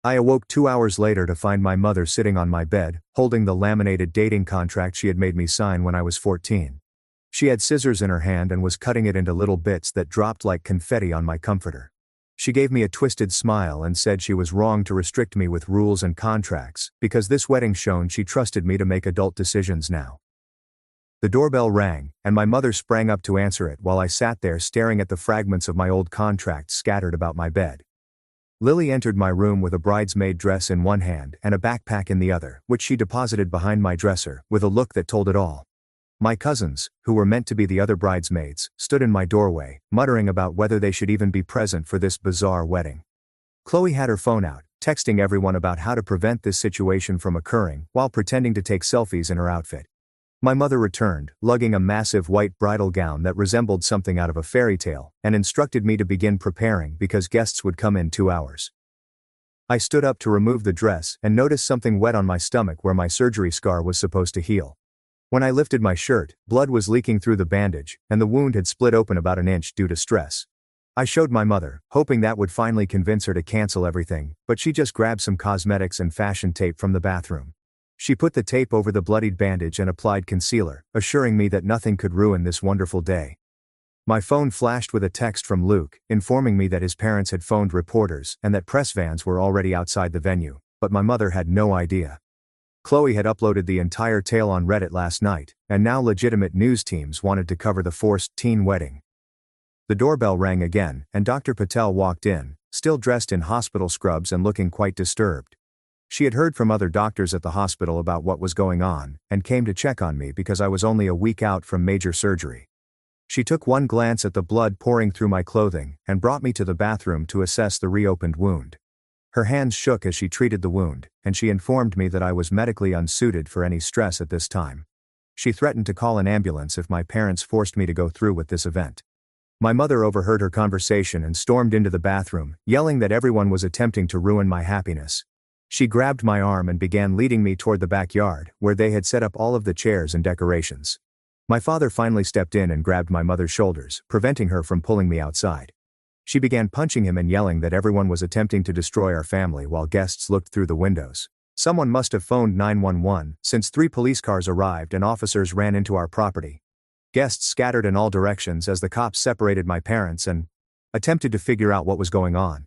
I awoke 2 hours later to find my mother sitting on my bed, holding the laminated dating contract she had made me sign when I was 14. She had scissors in her hand and was cutting it into little bits that dropped like confetti on my comforter. She gave me a twisted smile and said she was wrong to restrict me with rules and contracts, because this wedding showed she trusted me to make adult decisions now. The doorbell rang, and my mother sprang up to answer it while I sat there staring at the fragments of my old contract scattered about my bed. Lily entered my room with a bridesmaid dress in one hand and a backpack in the other, which she deposited behind my dresser, with a look that told it all. My cousins, who were meant to be the other bridesmaids, stood in my doorway, muttering about whether they should even be present for this bizarre wedding. Chloe had her phone out, texting everyone about how to prevent this situation from occurring, while pretending to take selfies in her outfit. My mother returned, lugging a massive white bridal gown that resembled something out of a fairy tale, and instructed me to begin preparing because guests would come in 2 hours. I stood up to remove the dress and noticed something wet on my stomach where my surgery scar was supposed to heal. When I lifted my shirt, blood was leaking through the bandage, and the wound had split open about an inch due to stress. I showed my mother, hoping that would finally convince her to cancel everything, but she just grabbed some cosmetics and fashion tape from the bathroom. She put the tape over the bloodied bandage and applied concealer, assuring me that nothing could ruin this wonderful day. My phone flashed with a text from Luke, informing me that his parents had phoned reporters and that press vans were already outside the venue, but my mother had no idea. Chloe had uploaded the entire tale on Reddit last night, and now legitimate news teams wanted to cover the forced teen wedding. The doorbell rang again, and Dr. Patel walked in, still dressed in hospital scrubs and looking quite disturbed. She had heard from other doctors at the hospital about what was going on, and came to check on me because I was only a week out from major surgery. She took one glance at the blood pouring through my clothing, and brought me to the bathroom to assess the reopened wound. Her hands shook as she treated the wound, and she informed me that I was medically unsuited for any stress at this time. She threatened to call an ambulance if my parents forced me to go through with this event. My mother overheard her conversation and stormed into the bathroom, yelling that everyone was attempting to ruin my happiness. She grabbed my arm and began leading me toward the backyard, where they had set up all of the chairs and decorations. My father finally stepped in and grabbed my mother's shoulders, preventing her from pulling me outside. She began punching him and yelling that everyone was attempting to destroy our family while guests looked through the windows. Someone must have phoned 911, since 3 police cars arrived and officers ran into our property. Guests scattered in all directions as the cops separated my parents and attempted to figure out what was going on.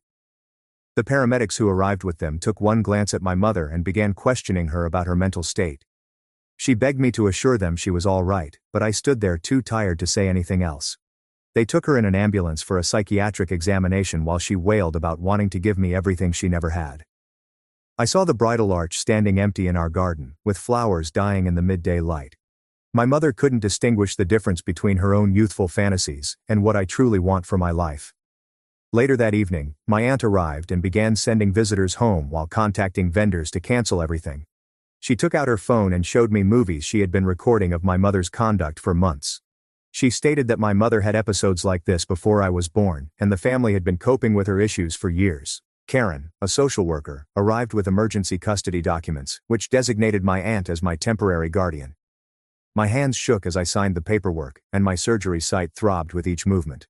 The paramedics who arrived with them took one glance at my mother and began questioning her about her mental state. She begged me to assure them she was all right, but I stood there too tired to say anything else. They took her in an ambulance for a psychiatric examination while she wailed about wanting to give me everything she never had. I saw the bridal arch standing empty in our garden, with flowers dying in the midday light. My mother couldn't distinguish the difference between her own youthful fantasies and what I truly want for my life. Later that evening, my aunt arrived and began sending visitors home while contacting vendors to cancel everything. She took out her phone and showed me movies she had been recording of my mother's conduct for months. She stated that my mother had episodes like this before I was born, and the family had been coping with her issues for years. Karen, a social worker, arrived with emergency custody documents, which designated my aunt as my temporary guardian. My hands shook as I signed the paperwork, and my surgery site throbbed with each movement.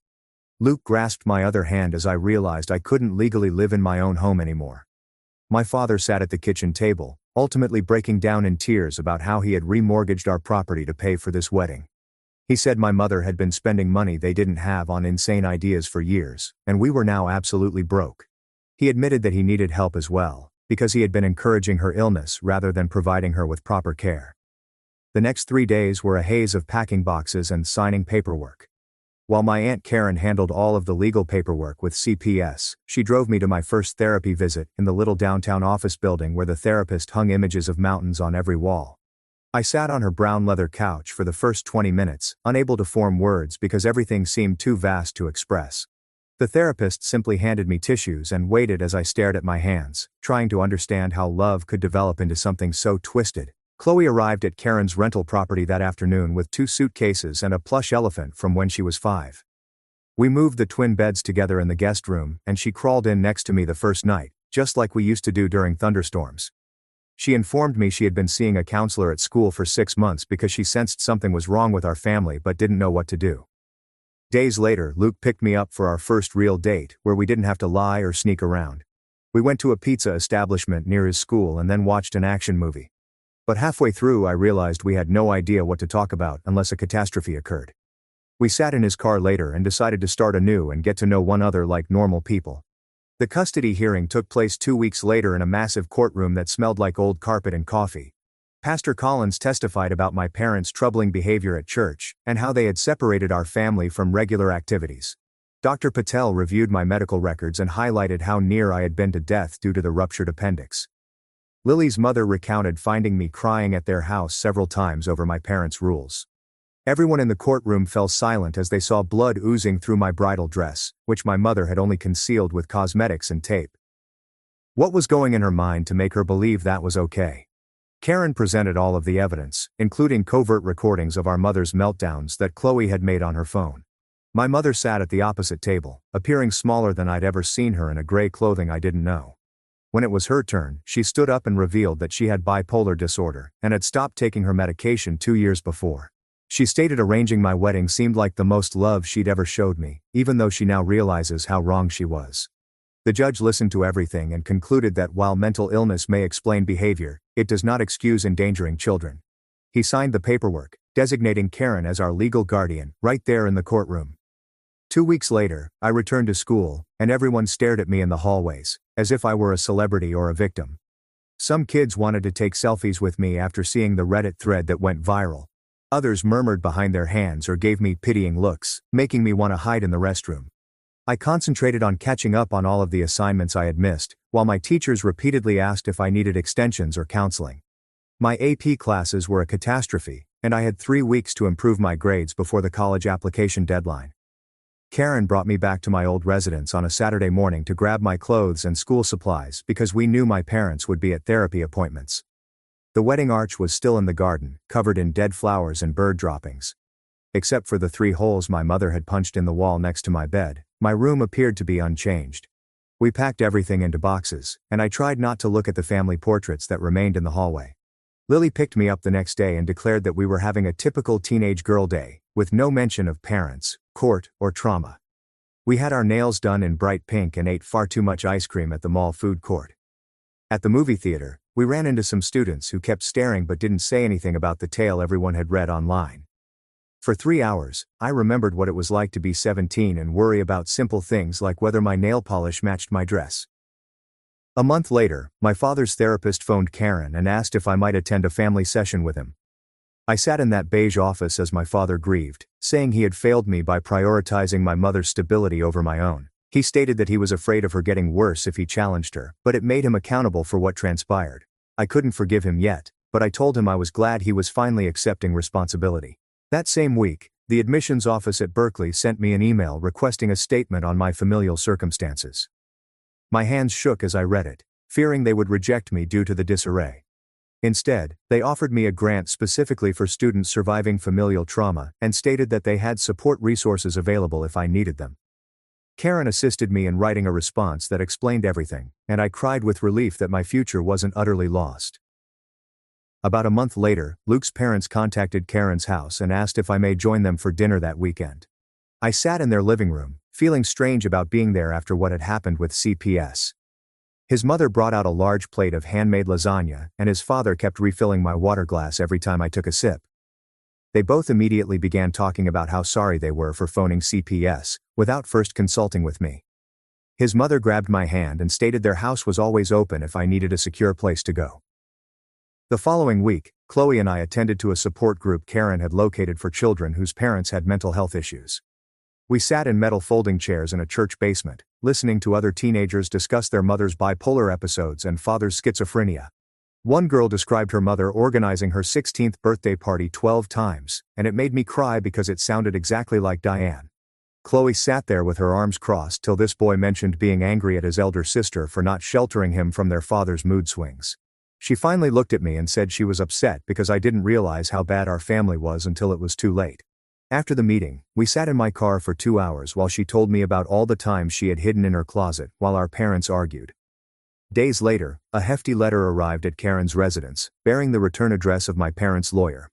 Luke grasped my other hand as I realized I couldn't legally live in my own home anymore. My father sat at the kitchen table, ultimately breaking down in tears about how he had remortgaged our property to pay for this wedding. He said my mother had been spending money they didn't have on insane ideas for years, and we were now absolutely broke. He admitted that he needed help as well, because he had been encouraging her illness rather than providing her with proper care. The next 3 days were a haze of packing boxes and signing paperwork. While my Aunt Karen handled all of the legal paperwork with CPS, she drove me to my first therapy visit in the little downtown office building where the therapist hung images of mountains on every wall. I sat on her brown leather couch for the first 20 minutes, unable to form words because everything seemed too vast to express. The therapist simply handed me tissues and waited as I stared at my hands, trying to understand how love could develop into something so twisted. Chloe arrived at Karen's rental property that afternoon with 2 suitcases and a plush elephant from when she was 5. We moved the twin beds together in the guest room, and she crawled in next to me the first night, just like we used to do during thunderstorms. She informed me she had been seeing a counselor at school for 6 months because she sensed something was wrong with our family but didn't know what to do. Days later, Luke picked me up for our first real date, where we didn't have to lie or sneak around. We went to a pizza establishment near his school and then watched an action movie. But halfway through I realized we had no idea what to talk about unless a catastrophe occurred. We sat in his car later and decided to start anew and get to know one another like normal people. The custody hearing took place 2 weeks later in a massive courtroom that smelled like old carpet and coffee. Pastor Collins testified about my parents' troubling behavior at church and how they had separated our family from regular activities. Dr. Patel reviewed my medical records and highlighted how near I had been to death due to the ruptured appendix. Lily's mother recounted finding me crying at their house several times over my parents' rules. Everyone in the courtroom fell silent as they saw blood oozing through my bridal dress, which my mother had only concealed with cosmetics and tape. What was going in her mind to make her believe that was okay? Karen presented all of the evidence, including covert recordings of our mother's meltdowns that Chloe had made on her phone. My mother sat at the opposite table, appearing smaller than I'd ever seen her in a gray clothing I didn't know. When it was her turn, she stood up and revealed that she had bipolar disorder and had stopped taking her medication 2 years before. She stated arranging my wedding seemed like the most love she'd ever showed me, even though she now realizes how wrong she was. The judge listened to everything and concluded that while mental illness may explain behavior, it does not excuse endangering children. He signed the paperwork, designating Karen as our legal guardian, right there in the courtroom. 2 weeks later, I returned to school, and everyone stared at me in the hallways, as if I were a celebrity or a victim. Some kids wanted to take selfies with me after seeing the Reddit thread that went viral. Others murmured behind their hands or gave me pitying looks, making me want to hide in the restroom. I concentrated on catching up on all of the assignments I had missed, while my teachers repeatedly asked if I needed extensions or counseling. My AP classes were a catastrophe, and I had 3 weeks to improve my grades before the college application deadline. Karen brought me back to my old residence on a Saturday morning to grab my clothes and school supplies because we knew my parents would be at therapy appointments. The wedding arch was still in the garden, covered in dead flowers and bird droppings. Except for the 3 holes my mother had punched in the wall next to my bed, my room appeared to be unchanged. We packed everything into boxes, and I tried not to look at the family portraits that remained in the hallway. Lily picked me up the next day and declared that we were having a typical teenage girl day, with no mention of parents, court, or trauma. We had our nails done in bright pink and ate far too much ice cream at the mall food court. At the movie theater, we ran into some students who kept staring but didn't say anything about the tale everyone had read online. For 3 hours, I remembered what it was like to be 17 and worry about simple things like whether my nail polish matched my dress. A month later, my father's therapist phoned Karen and asked if I might attend a family session with him. I sat in that beige office as my father grieved, saying he had failed me by prioritizing my mother's stability over my own. He stated that he was afraid of her getting worse if he challenged her, but it made him accountable for what transpired. I couldn't forgive him yet, but I told him I was glad he was finally accepting responsibility. That same week, the admissions office at Berkeley sent me an email requesting a statement on my familial circumstances. My hands shook as I read it, fearing they would reject me due to the disarray. Instead, they offered me a grant specifically for students surviving familial trauma and stated that they had support resources available if I needed them. Karen assisted me in writing a response that explained everything, and I cried with relief that my future wasn't utterly lost. About a month later, Luke's parents contacted Karen's house and asked if I may join them for dinner that weekend. I sat in their living room, feeling strange about being there after what had happened with CPS. His mother brought out a large plate of handmade lasagna, and his father kept refilling my water glass every time I took a sip. They both immediately began talking about how sorry they were for phoning CPS, without first consulting with me. His mother grabbed my hand and stated their house was always open if I needed a secure place to go. The following week, Chloe and I attended to a support group Karen had located for children whose parents had mental health issues. We sat in metal folding chairs in a church basement, listening to other teenagers discuss their mother's bipolar episodes and father's schizophrenia. One girl described her mother organizing her 16th birthday party 12 times, and it made me cry because it sounded exactly like Diane. Chloe sat there with her arms crossed till this boy mentioned being angry at his elder sister for not sheltering him from their father's mood swings. She finally looked at me and said she was upset because I didn't realize how bad our family was until it was too late. After the meeting, we sat in my car for 2 hours while she told me about all the times she had hidden in her closet while our parents argued. Days later, a hefty letter arrived at Karen's residence, bearing the return address of my parents' lawyer.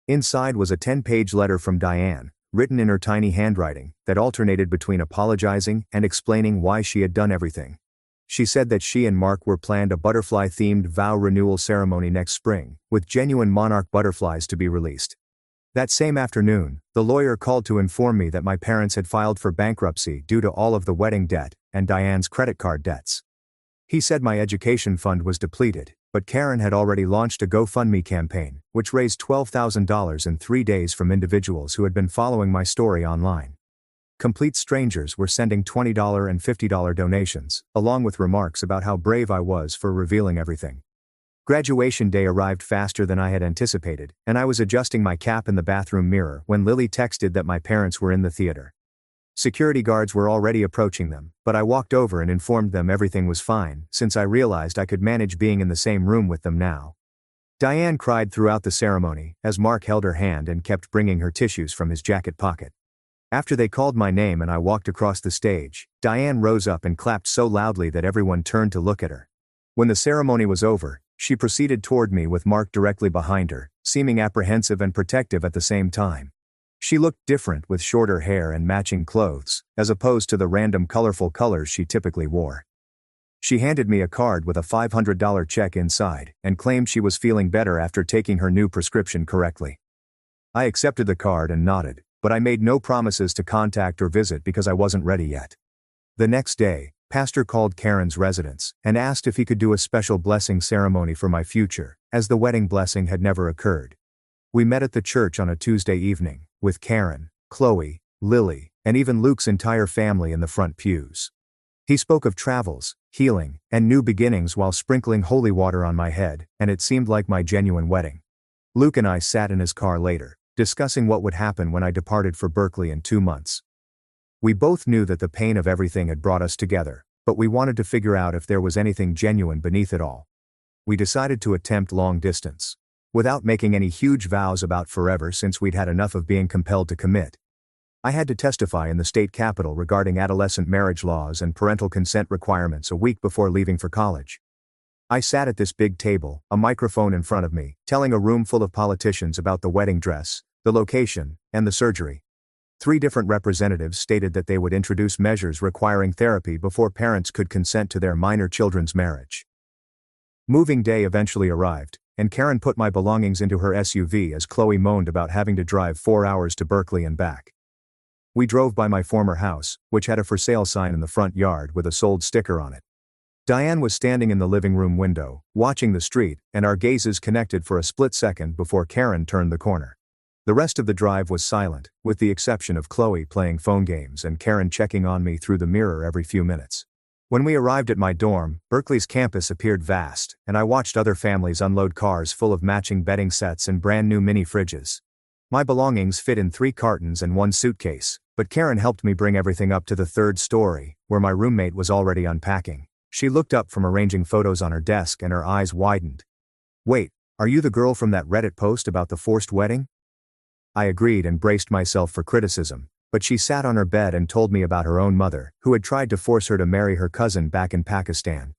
Inside was a 10-page letter from Diane, written in her tiny handwriting, that alternated between apologizing and explaining why she had done everything. She said that she and Mark were planned a butterfly-themed vow renewal ceremony next spring, with genuine monarch butterflies to be released. That same afternoon, the lawyer called to inform me that my parents had filed for bankruptcy due to all of the wedding debt and Diane's credit card debts. He said my education fund was depleted, but Karen had already launched a GoFundMe campaign, which raised $12,000 in 3 days from individuals who had been following my story online. Complete strangers were sending $20 and $50 donations, along with remarks about how brave I was for revealing everything. Graduation day arrived faster than I had anticipated, and I was adjusting my cap in the bathroom mirror when Lily texted that my parents were in the theater. Security guards were already approaching them, but I walked over and informed them everything was fine, since I realized I could manage being in the same room with them now. Diane cried throughout the ceremony, as Mark held her hand and kept bringing her tissues from his jacket pocket. After they called my name and I walked across the stage, Diane rose up and clapped so loudly that everyone turned to look at her. When the ceremony was over, she proceeded toward me with Mark directly behind her, seeming apprehensive and protective at the same time. She looked different with shorter hair and matching clothes, as opposed to the random colorful colors she typically wore. She handed me a card with a $500 check inside, and claimed she was feeling better after taking her new prescription correctly. I accepted the card and nodded, but I made no promises to contact or visit because I wasn't ready yet. The next day, Pastor called Karen's residence and asked if he could do a special blessing ceremony for my future, as the wedding blessing had never occurred. We met at the church on a Tuesday evening, with Karen, Chloe, Lily, and even Luke's entire family in the front pews. He spoke of travels, healing, and new beginnings while sprinkling holy water on my head, and it seemed like my genuine wedding. Luke and I sat in his car later, discussing what would happen when I departed for Berkeley in 2 months. We both knew that the pain of everything had brought us together, but we wanted to figure out if there was anything genuine beneath it all. we decided to attempt long distance. Without making any huge vows about forever since we'd had enough of being compelled to commit. I had to testify in the state capitol regarding adolescent marriage laws and parental consent requirements a week before leaving for college. I sat at this big table, a microphone in front of me, telling a room full of politicians about the wedding dress, the location, and the surgery. 3 different representatives stated that they would introduce measures requiring therapy before parents could consent to their minor children's marriage. Moving day eventually arrived, and Karen put my belongings into her SUV as Chloe moaned about having to drive 4 hours to Berkeley and back. We drove by my former house, which had a for sale sign in the front yard with a sold sticker on it. Diane was standing in the living room window, watching the street, and our gazes connected for a split second before Karen turned the corner. The rest of the drive was silent, with the exception of Chloe playing phone games and Karen checking on me through the mirror every few minutes. When we arrived at my dorm, Berkeley's campus appeared vast, and I watched other families unload cars full of matching bedding sets and brand new mini fridges. My belongings fit in 3 cartons and 1 suitcase, but Karen helped me bring everything up to the 3rd story, where my roommate was already unpacking. She looked up from arranging photos on her desk and her eyes widened. "Wait, are you the girl from that Reddit post about the forced wedding?" I agreed and braced myself for criticism, but she sat on her bed and told me about her own mother, who had tried to force her to marry her cousin back in Pakistan.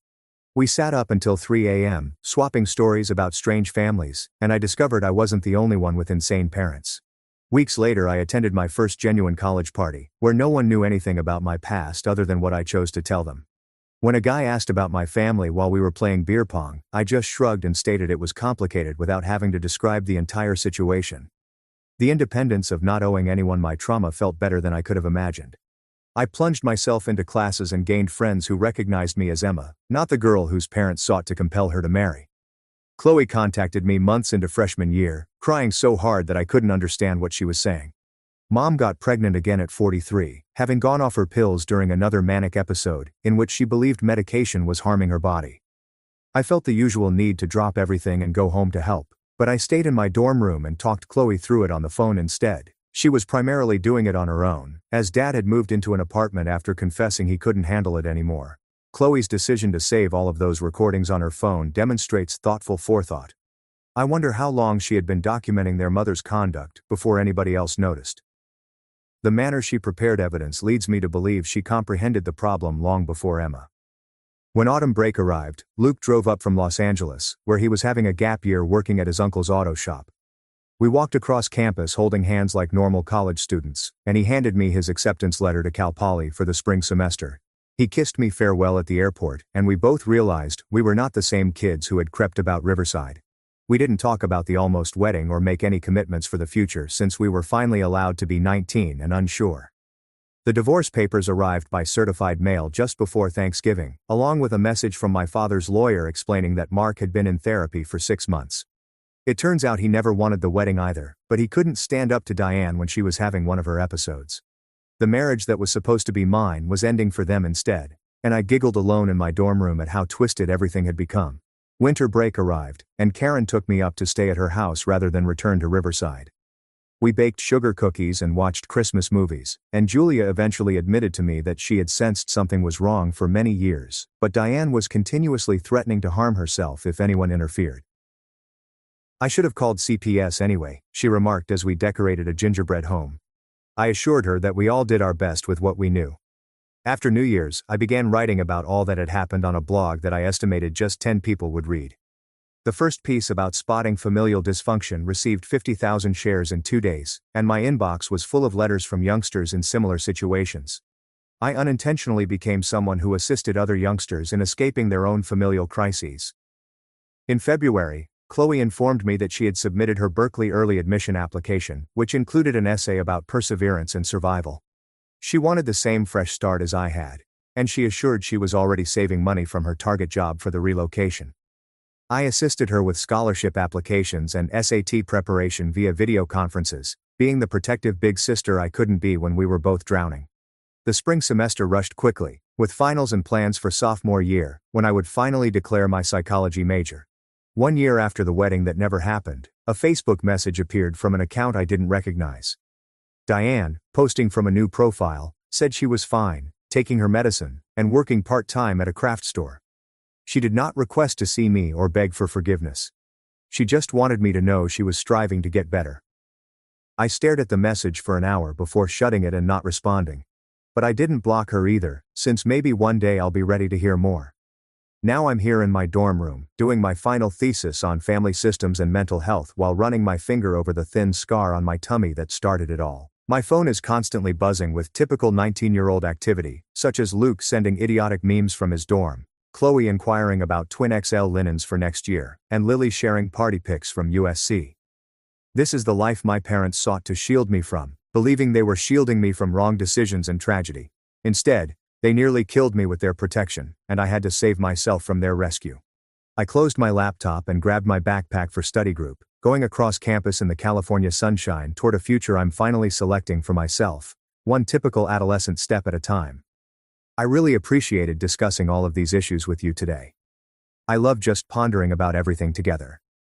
We sat up until 3 a.m., swapping stories about strange families, and I discovered I wasn't the only one with insane parents. Weeks later I attended my first genuine college party, where no one knew anything about my past other than what I chose to tell them. When a guy asked about my family while we were playing beer pong, I just shrugged and stated it was complicated without having to describe the entire situation. The independence of not owing anyone my trauma felt better than I could have imagined. I plunged myself into classes and gained friends who recognized me as Emma, not the girl whose parents sought to compel her to marry. Chloe contacted me months into freshman year, crying so hard that I couldn't understand what she was saying. Mom got pregnant again at 43, having gone off her pills during another manic episode, in which she believed medication was harming her body. I felt the usual need to drop everything and go home to help, but I stayed in my dorm room and talked Chloe through it on the phone instead. She was primarily doing it on her own, as Dad had moved into an apartment after confessing he couldn't handle it anymore. Chloe's decision to save all of those recordings on her phone demonstrates thoughtful forethought. I wonder how long she had been documenting their mother's conduct before anybody else noticed. The manner she prepared evidence leads me to believe she comprehended the problem long before Emma. When autumn break arrived, Luke drove up from Los Angeles, where he was having a gap year working at his uncle's auto shop. We walked across campus holding hands like normal college students, and he handed me his acceptance letter to Cal Poly for the spring semester. He kissed me farewell at the airport, and we both realized we were not the same kids who had crept about Riverside. We didn't talk about the almost wedding or make any commitments for the future since we were finally allowed to be 19 and unsure. The divorce papers arrived by certified mail just before Thanksgiving, along with a message from my father's lawyer explaining that Mark had been in therapy for 6 months. It turns out he never wanted the wedding either, but he couldn't stand up to Diane when she was having one of her episodes. The marriage that was supposed to be mine was ending for them instead, and I giggled alone in my dorm room at how twisted everything had become. Winter break arrived, and Karen took me up to stay at her house rather than return to Riverside. We baked sugar cookies and watched Christmas movies, and Julia eventually admitted to me that she had sensed something was wrong for many years, but Diane was continuously threatening to harm herself if anyone interfered. "I should have called CPS anyway," she remarked as we decorated a gingerbread home. I assured her that we all did our best with what we knew. After New Year's, I began writing about all that had happened on a blog that I estimated just 10 people would read. The first piece about spotting familial dysfunction received 50,000 shares in 2 days, and my inbox was full of letters from youngsters in similar situations. I unintentionally became someone who assisted other youngsters in escaping their own familial crises. In February, Chloe informed me that she had submitted her Berkeley early admission application, which included an essay about perseverance and survival. She wanted the same fresh start as I had, and she assured she was already saving money from her target job for the relocation. I assisted her with scholarship applications and SAT preparation via video conferences, being the protective big sister I couldn't be when we were both drowning. The spring semester rushed quickly, with finals and plans for sophomore year, when I would finally declare my psychology major. 1 year after the wedding that never happened, a Facebook message appeared from an account I didn't recognize. Diane, posting from a new profile, said she was fine, taking her medicine, and working part-time at a craft store. She did not request to see me or beg for forgiveness. She just wanted me to know she was striving to get better. I stared at the message for an hour before shutting it and not responding. But I didn't block her either, since maybe one day I'll be ready to hear more. Now I'm here in my dorm room, doing my final thesis on family systems and mental health while running my finger over the thin scar on my tummy that started it all. My phone is constantly buzzing with typical 19-year-old activity, such as Luke sending idiotic memes from his dorm, Chloe inquiring about twin XL linens for next year, and Lily sharing party pics from USC. This is the life my parents sought to shield me from, believing they were shielding me from wrong decisions and tragedy. Instead, they nearly killed me with their protection, and I had to save myself from their rescue. I closed my laptop and grabbed my backpack for study group, going across campus in the California sunshine toward a future I'm finally selecting for myself, one typical adolescent step at a time. I really appreciated discussing all of these issues with you today. I love just pondering about everything together.